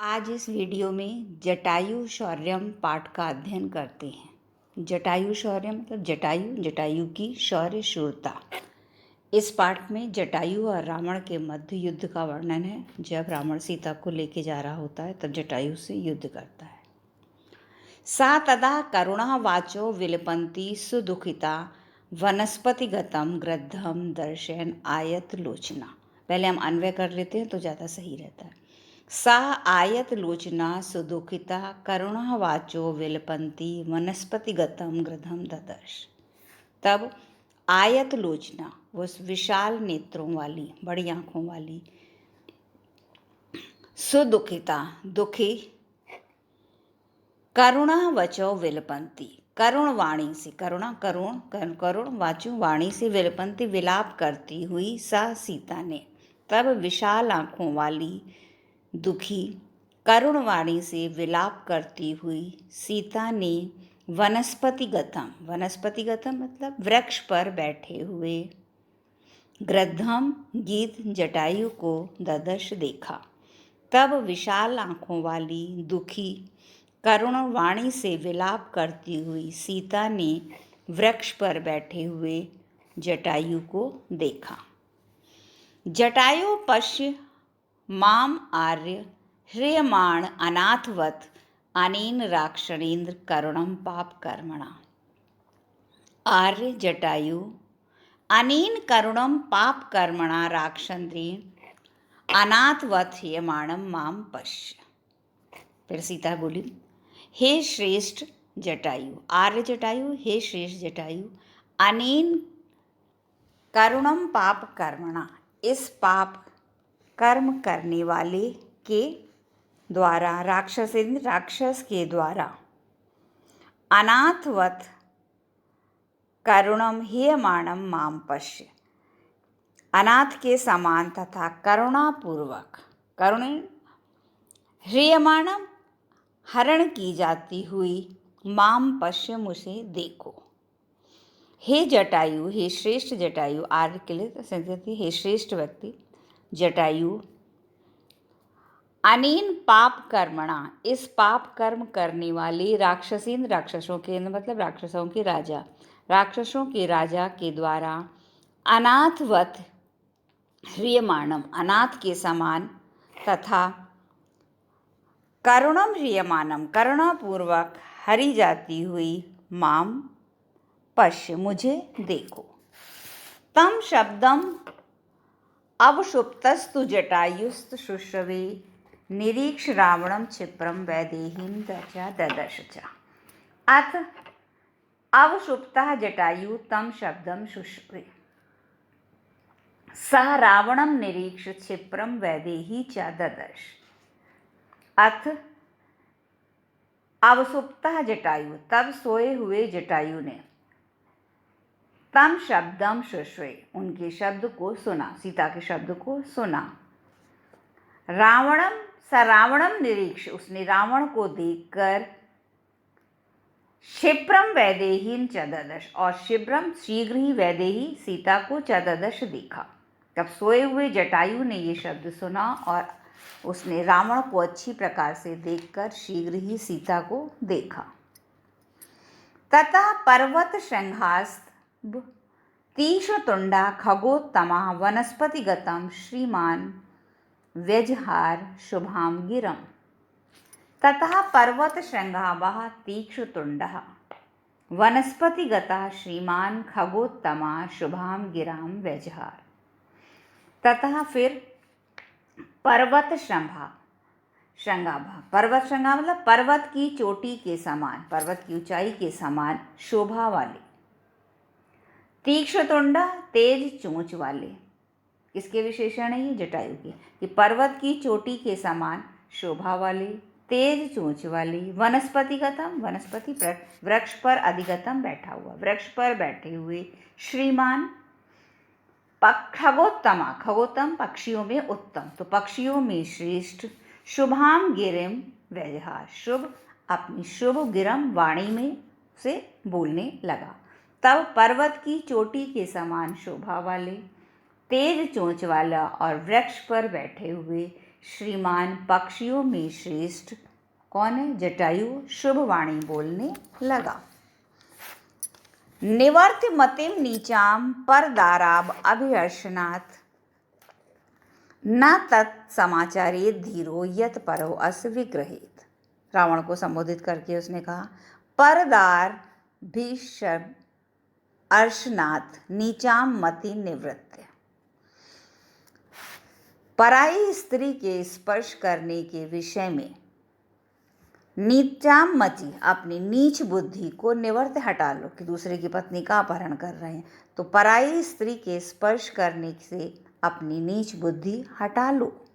आज इस वीडियो में जटायु शौर्यम पाठ का अध्ययन करते हैं। जटायु शौर्य मतलब जटायु की शौर्य शूरता। इस पाठ में जटायु और रावण के मध्य युद्ध का वर्णन है। जब रावण सीता को लेके जा रहा होता है तब जटायु से युद्ध करता है। सा तदा करुणा वाचो विलपंती सुदुखिता वनस्पतिगतम गृद्धम दर्शन आयत लोचना। पहले हम अन्वय कर लेते हैं तो ज़्यादा सही रहता है। सा आयत लोचना सुदुखिता करुणा वाचो विलपंती वनस्पतिगतम गृधम ददर्श। तब आयत लोचना वो विशाल नेत्रों वाली बड़ी आंखों वाली सुदुखिता दुखी करुणा वचो विलपंती करुण वाणी से करुण वाचो वाणी से विलपंती विलाप करती हुई सा सीता ने। तब विशाल आंखों वाली दुखी करुण वाणी से विलाप करती हुई सीता ने वनस्पतिगतम मतलब वृक्ष पर बैठे हुए गृद्धम गीत जटायु को ददर्श देखा। तब विशाल आंखों वाली दुखी करुण वाणी से विलाप करती हुई सीता ने वृक्ष पर बैठे हुए जटायु को देखा। जटायु पश्य माम आर्य ह्रियमाण अनाथवत अनेन राक्षणेन्द्र करुणम पाप कर्मणा। आर्य जटायु अनेन करुणम पाप कर्मणा राक्षसेन्द्रेण अनाथवत ह्रियमाणम माम पश्य। फिर सीता बोली, हे श्रेष्ठ जटायु, आर्य जटायु, हे श्रेष्ठ जटायु, अनेन करुणम पाप कर्मणा, इस पाप कर्म करने वाले के द्वारा राक्षस के द्वारा अनाथवत करुणम ह्रियमाणम माम पश्य, अनाथ के समान तथा करुणापूर्वक ह्रियमाणम हरण की जाती हुई माम पश्य मुझे देखो। हे जटायु, हे श्रेष्ठ जटायु, आर्य के लिए संस्कृति हे श्रेष्ठ व्यक्ति जटायु, अनेन पाप कर्मणा, इस पाप कर्म करने वाले राक्षसों के मतलब राक्षसों के राजा के द्वारा अनाथवत ह्रियमाणम, अनाथ के समान तथा करुणम ह्रियमाणम, करुणापूर्वक हरी जाती हुई माम पश्य, मुझे देखो। तम शब्दम अवसुप्तस्तु जटायुस्तु शुश्रवे निरीक्ष रावणम क्षिप्रम वैदेहीं ददर्श च। अथ अवसुप्तः जटायु तम शब्दम शुश्रवे सह रावणम निरीक्ष क्षिप्रम वैदेही च ददर्श। अथ अवसुप्तः जटायु, तब सोए हुए जटायु ने तम शब्दम शुश्रवे, उनके शब्द को सुना, सीता के शब्द को सुना। रावणम निरीक्ष, उसने रावण को देखकर क्षिप्रम वैदेहीन च ददर्श, और शीघ्र ही वैदेही सीता को च ददर्श देखा। तब सोए हुए जटायु ने ये शब्द सुना और उसने रावण को अच्छी प्रकार से देखकर शीघ्र ही सीता को देखा। तथा पर्वत श्रृंगास्त तीक्ष्णतुंडा खगोत्तमा वनस्पतिगतम श्रीमान व्यजहार शुभाम गिरम। ततः पर्वत श्रृंगावः तीक्ष्णतुंडः वनस्पतिगतः श्रीमान खगोत्तमा शुभाम गिराम व्यजहार। ततः फिर पर्वत श्रृंगा मतलब पर्वत की चोटी के समान, पर्वत की ऊंचाई के समान शोभा वाले, तीक्ष्णतुंडा तेज चोंच वाले, किसके विशेषण है ये? जटायु के, कि पर्वत की चोटी के समान शोभा वाले, तेज चोंच वाले, वनस्पतिगतम, वनस्पति वृक्ष पर, अधिगतम बैठा हुआ, वृक्ष पर बैठे हुए, श्रीमान खगोत्तम पक्षियों में उत्तम, तो पक्षियों में श्रेष्ठ, शुभाम गिरिम व्यजहार, शुभ अपनी शुभ गिरम वाणी में से बोलने लगा। तब पर्वत की चोटी के समान शोभा वाले, तेज चोंच वाला और वृक्ष पर बैठे हुए श्रीमान पक्षियों में श्रेष्ठ कौन है? जटायु शुभ वाणी बोलने लगा। निवर्त मतिम नीचाम परदाराब अभिहर्षनाथ न तत्समाचारेत धीरो यत परो अस विग्रहेत। रावण को संबोधित करके उसने कहा, परदार भीषण अर्शनाथ नीचाम मति निवृत्त। पराई स्त्री के स्पर्श करने के विषय में नीचाम मति, अपनी नीच बुद्धि को निवर्त हटा लो, कि दूसरे की पत्नी का अपहरण कर रहे हैं तो पराई स्त्री के स्पर्श करने से अपनी नीच बुद्धि हटा लो।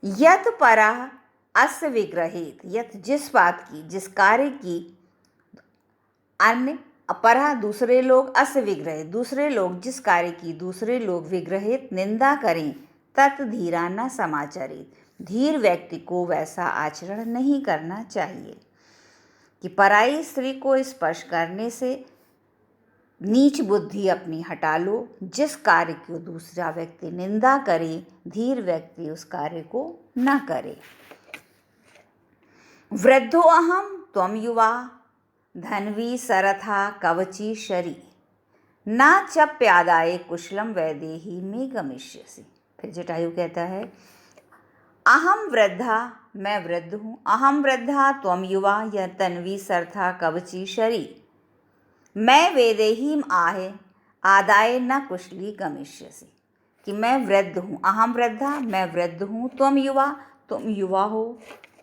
यत परा अस विग्रहित, यत जिस बात की, जिस कार्य की, अन्य अपरा दूसरे लोग, अस विग्रहित दूसरे लोग, जिस कार्य की दूसरे लोग विग्रहित निंदा करें, तत् धीरा न समाचरित, धीर व्यक्ति को वैसा आचरण नहीं करना चाहिए। कि पराई स्त्री को स्पर्श करने से नीच बुद्धि अपनी हटा लो। जिस कार्य को दूसरा व्यक्ति निंदा करे, धीर व्यक्ति उस कार्य को न करे। वृद्धो अहम त्वम युवा धन्वी सरथा कवची शरी न चप्यादाय कुशलम वैदेही में गमिष्यसि। फिर जटायु कहता है, अहम वृद्धा, मैं वृद्ध हूँ, अहम वृद्धा त्वम युवा यह तन्वी सरथा कवची शरी, मैं वेदेहीम आहे आदाय न कुशली गमिष्यसि। कि मैं वृद्ध हूँ, अहम वृद्धा, मैं वृद्ध हूँ, तुम युवा, तुम युवा हो,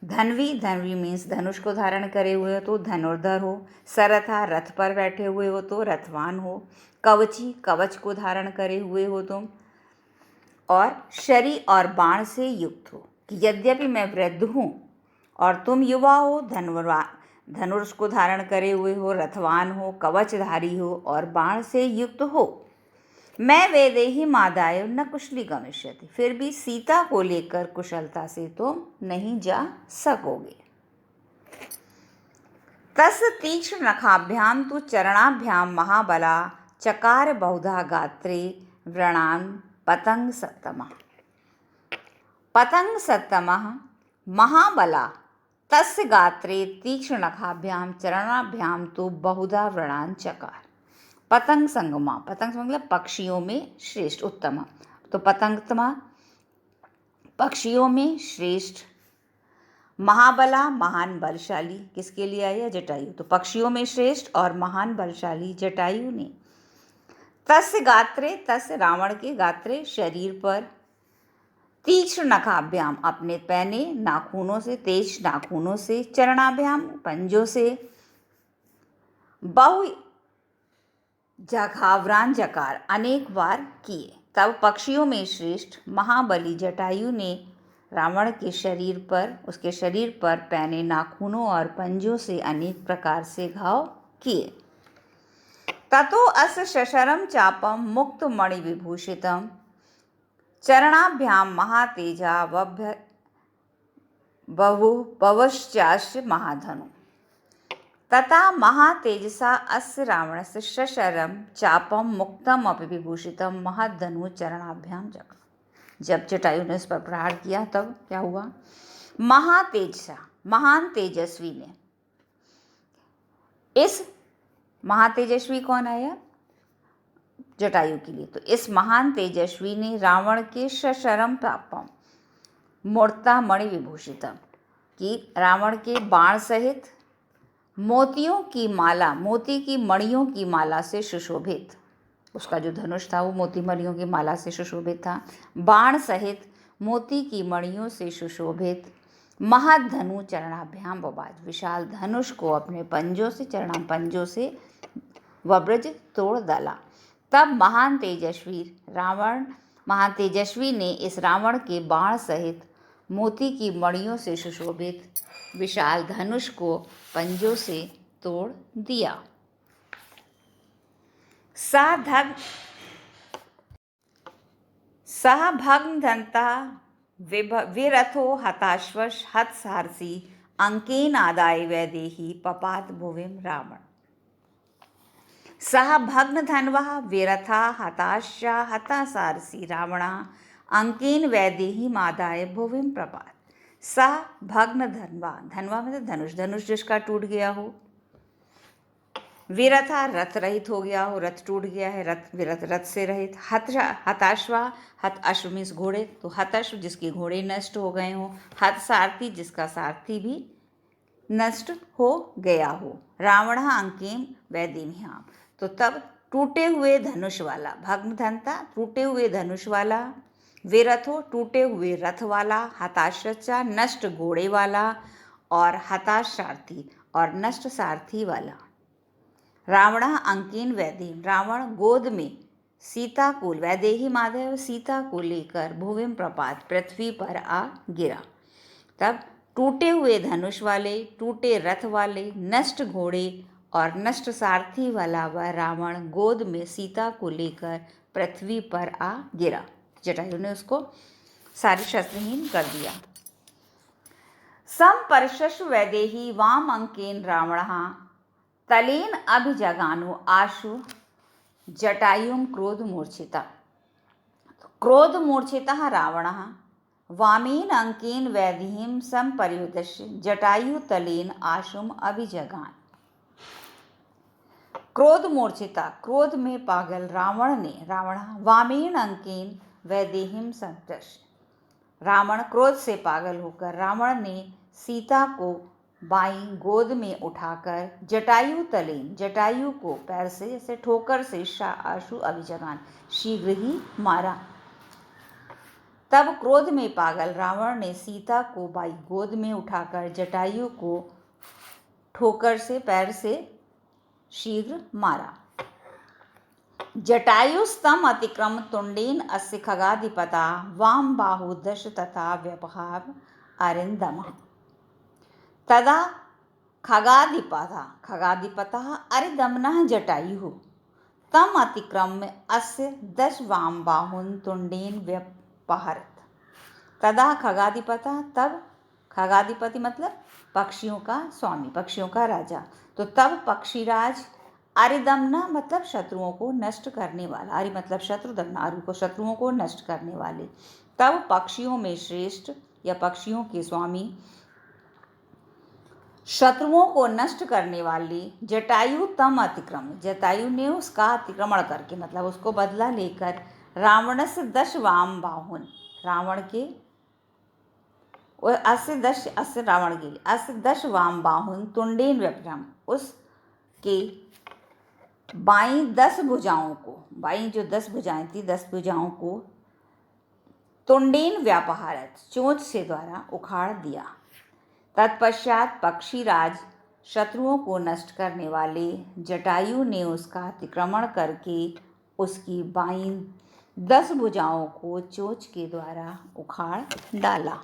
धन्वी, धन्वी मीन्स धनुष को धारण करे हुए हो तो धनुर्धर हो, सरथा रथ पर बैठे हुए हो तो रथवान हो, कवची कवच को धारण करे हुए हो तुम, और शरी और बाण से युक्त हो। कि यद्यपि मैं वृद्ध हूँ और तुम युवा हो, धनुष को धारण करे हुए हो, रथवान हो, कवचधारी हो और बाण से युक्त हो, मैं वेदेही मादाय न कुशली गमिष्यति, फिर भी सीता को लेकर कुशलता से तुम नहीं जा सकोगे। तस् तीक्ष्ण नखाभ्याम तु चरणाभ्याम महाबला चकार बहुधा गात्रे व्रणान पतंग सत्तमः। पतंग सत्तमः महाबला तस्य गात्रे तीक्ष्ण नखाभ्याम चरणाभ्याम तो बहुधा व्रणान चकार। पतंग संगमा, पतंग मतलब पक्षियों में श्रेष्ठ, उत्तम। तो पतंगतमा पक्षियों में श्रेष्ठ, महाबला महान बलशाली, किसके लिए आया? जटायु। तो पक्षियों में श्रेष्ठ और महान बलशाली जटायु ने तस्य गात्रे, तस्य रावण के गात्रे शरीर पर, तीक्ष्ण नखाभ्याम अपने पैने नाखूनों से, तेज नाखूनों से, चरणाभ्याम पंजों से, बहु जघावरान जकार अनेक बार किए। तब पक्षियों में श्रेष्ठ महाबली जटायु ने रावण के शरीर पर, उसके शरीर पर पैने नाखूनों और पंजों से अनेक प्रकार से घाव किए। ततो अस शशरम चापम मुक्त मणि विभूषितम चरणाभ्याम महातेजा बहु पवश्चाश्च महाधनु। तथा महातेजसा अस्य रावणस्य शशरम चापम मुक्तम अपि विभूषितम महद्धनु चरणाभ्याम जगा। जब जटायु ने इस पर प्रहार किया तब क्या हुआ? महातेजसा, महान तेजस्वी ने, इस महातेजस्वी कौन आया? जटायु के लिए। तो इस महान तेजस्वी ने रावण के शशरम पापम मूर्ता मणि विभूषितम, कि रावण के बाण सहित मोतियों की माला, मोती की मणियों की माला से सुशोभित, उसका जो धनुष था वो मोती मणियों की माला से सुशोभित था, बाण सहित मोती की मणियों से सुशोभित महाधनु चरणाभ्याम बबाज, विशाल धनुष को अपने पंजों से, चरणा पंजों से वब्रज तोड़ डाला। तब महान तेजस्वी ने इस रावण के बाण सहित मोती की मणियों से सुशोभित विशाल धनुष को पंजों से तोड़ दिया। सह भग्न धनता विरथो हताश्वश हतसारसी अंकेन आदाय वैदेही पपात भुविम रावण। सह भग्न धनवा विरथा हताशा हतासारसी रावणा अंकेन वैदेही मादाय भुविम प्रपात। सा भग्न धनवा, धनवा मतलब धनुष, धनुष जिसका टूट गया हो। विरथा रथ रहित हो गया हो, रथ टूट गया है, रथ विरथ रथ से रहित। हताश्वा, हत अश्व मीन्स घोड़े, तो हताश्व जिसके घोड़े नष्ट हो गए हो। हत सारथी जिसका सारथी भी नष्ट हो गया हो। रावण अंकेन वैदेह्याम, तो तब टूटे हुए धनुष वाला, भग्न धनता टूटे हुए धनुष वाला, विरथो टूटे हुए रथ वाला, हताश्चा नष्ट घोड़े वाला, और हताश सारथी और नष्ट सारथी वाला। रावण अंकेन वैदेही, रावण गोद में सीता को, वैदेही माधव सीता को लेकर भुविम प्रपात, पृथ्वी पर आ गिरा। तब टूटे हुए धनुष वाले, टूटे रथ वाले, नष्ट घोड़े और नष्ट सारथी वाला वह रावण गोद में सीता को लेकर पृथ्वी पर आ गिरा। जटायु ने उसको सारी शस्त्रहीन कर दिया। संपर्शस्व वैदेही वाम अंकेन रावण तलेन अभिजगानो आशु जटायुम क्रोध मूर्छिता। क्रोध मूर्छितः रावणः वामेन अंकेन वैदेहीं संपर्युद्यस्य जटायु तलेन आशुम अभिजगान। क्रोध मूर्छिता, क्रोध में पागल रावण ने, रावण वामेन अंकेन वैदेहीं संपर्युद्यस्य, रावण क्रोध से पागल होकर रावण ने सीता को बाईं गोद में उठाकर जटायु तलेन, जटायु को पैर से जैसे ठोकर से आशु अभिजगान, शीघ्र ही मारा। तब क्रोध में पागल रावण ने सीता को बाई गोद में उठाकर जटायु को ठोकर से पैर से शीघ्र मारा। जटायुस्तम अतिक्रम तुंडेन अस्य खगाधिपता वाम बाहु दश तथा व्यपहार अरिंदमः। तदा खगाधिपतः अरिदमनः जटायुः तम अतिक्रम्य अस्य दश वाम बाहुन तुंडेन व्यपहरत्। तदा खगाधिपतः, तब खगाधिपति मतलब पक्षियों का स्वामी, पक्षियों का राजा, तो तब पक्षीराज अरिदमना मतलब शत्रुओं को नष्ट करने वाला, अरि मतलब शत्रु, दमना अरु को शत्रुओं को नष्ट करने वाले, तब पक्षियों में श्रेष्ठ या पक्षियों के स्वामी, शत्रुओं को नष्ट करने वाले जटायु तम अतिक्रम, जटायु ने उसका अतिक्रमण करके मतलब उसको बदला लेकर रावण से 10 वाम बाहुन, रावण के अस्य रावण के लिए अस्य 10 वाम बाहुन तुंडेन व्यपराम, उसके बाईं 10 भुजाओं को, बाईं जो 10 भुजाएं थी 10 भुजाओं को तुंडेन व्यापहारत, चोंच से द्वारा उखाड़ दिया। तत्पश्चात पक्षीराज शत्रुओं को नष्ट करने वाले जटायु ने उसका अतिक्रमण करके उसकी बाईं 10 भुजाओं को चोंच के द्वारा उखाड़ डाला।